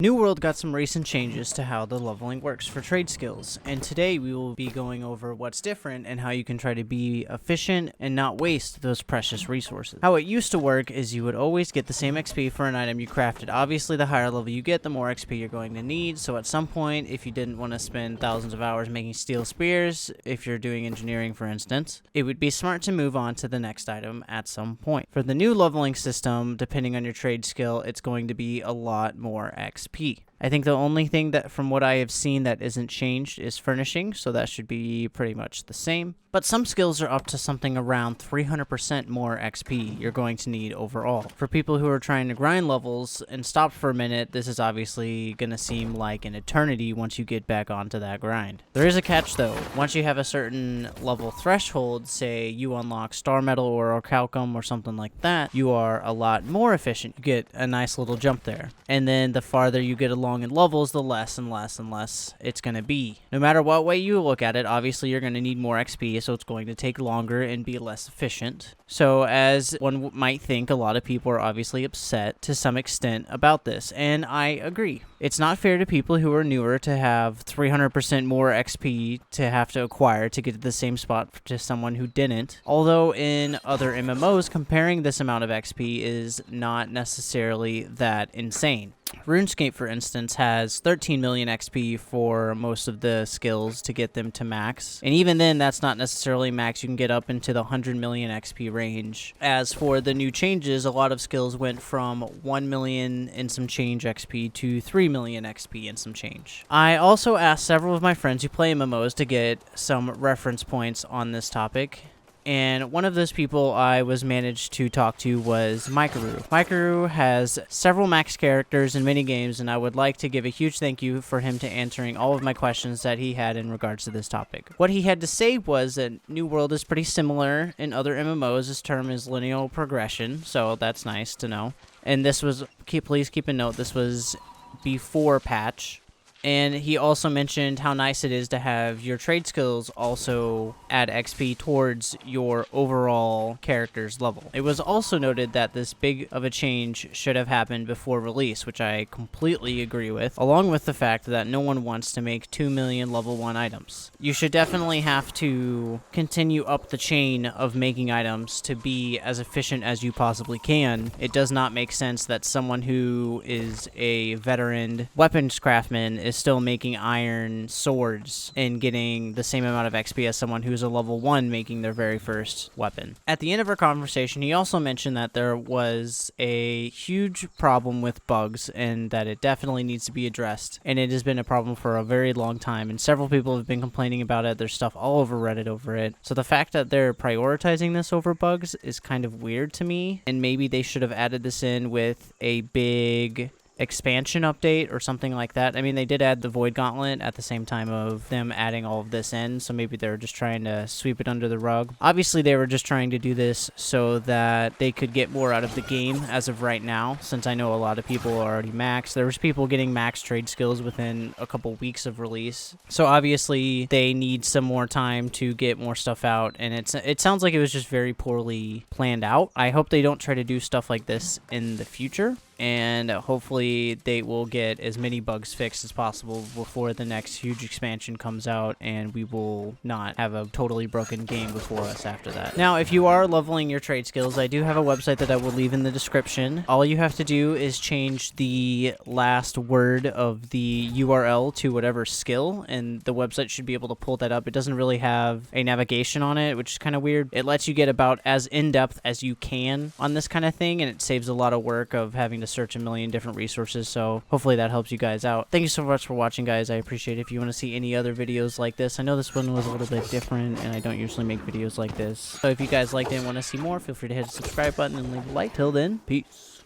New World got some recent changes to how the leveling works for trade skills, and today we will be going over what's different and how you can try to be efficient and not waste those precious resources. How it used to work is you would always get the same XP for an item you crafted. Obviously, the higher level you get, the more XP you're going to need, so at some point, if you didn't want to spend thousands of hours making steel spears, if you're doing engineering for instance, it would be smart to move on to the next item at some point. For the new leveling system, depending on your trade skill, it's going to be a lot more XP. I think the only thing that from what I have seen that isn't changed is furnishing, so that should be pretty much the same. But some skills are up to something around 300% more XP you're going to need overall. For people who are trying to grind levels and stop for a minute, this is obviously going to seem like an eternity once you get back onto that grind. There is a catch though. Once you have a certain level threshold, say you unlock Star Metal or Orichalcum or something like that, you are a lot more efficient. You get a nice little jump there. And then the farther you get along in levels, the less and less and less it's going to be. No matter what way you look at it, obviously you're going to need more XP, so it's going to take longer and be less efficient. So as one might think, a lot of people are obviously upset to some extent about this, and I agree. It's not fair to people who are newer to have 300% more XP to have to acquire to get to the same spot to someone who didn't. Although in other MMOs, comparing this amount of XP is not necessarily that insane. RuneScape, for instance, has 13 million XP for most of the skills to get them to max. And even then, that's not necessarily max. You can get up into the 100 million XP range. As for the new changes, a lot of skills went from 1 million and some change XP to 3 million XP and some change. I also asked several of my friends who play MMOs to get some reference points on this topic. And one of those people I was managed to talk to was Mikaru. Mikaru has several max characters in many games, and I would like to give a huge thank you for him to answering all of my questions that he had in regards to this topic. What he had to say was that New World is pretty similar in other MMOs. His term is linear progression, so that's nice to know. And this was, please keep a note, this was before patch. And he also mentioned how nice it is to have your trade skills also add XP towards your overall character's level. It was also noted that this big of a change should have happened before release, which I completely agree with, along with the fact that no one wants to make 2 million level 1 items. You should definitely have to continue up the chain of making items to be as efficient as you possibly can. It does not make sense that someone who is a veteran weapons craftsman is still making iron swords and getting the same amount of XP as someone who's a level 1 making their very first weapon. At the end of our conversation, he also mentioned that there was a huge problem with bugs and that it definitely needs to be addressed. And it has been a problem for a very long time, and several people have been complaining about it. There's stuff all over Reddit over it. So the fact that they're prioritizing this over bugs is kind of weird to me, and maybe they should have added this in with a big expansion update or something like that. I mean, they did add the Void Gauntlet at the same time of them adding all of this in, so maybe they're just trying to sweep it under the rug. Obviously, they were just trying to do this so that they could get more out of the game as of right now, since I know a lot of people are already maxed. There was people getting max trade skills within a couple weeks of release. So obviously, they need some more time to get more stuff out, and it sounds like it was just very poorly planned out. I hope they don't try to do stuff like this in the future, and hopefully they will get as many bugs fixed as possible before the next huge expansion comes out, and we will not have a totally broken game before us after that. Now, if you are leveling your trade skills, I do have a website that I will leave in the description. All you have to do is change the last word of the URL to whatever skill, and the website should be able to pull that up. It doesn't really have a navigation on it, which is kind of weird. It lets you get about as in-depth as you can on this kind of thing, and it saves a lot of work of having to search a million different resources, so hopefully that helps you guys out. Thank you so much for watching, guys. I appreciate it. If you want to see any other videos like this, I know this one was a little bit different, and I don't usually make videos like this. So if you guys liked it and want to see more, feel free to hit the subscribe button and leave a like. Till then, peace.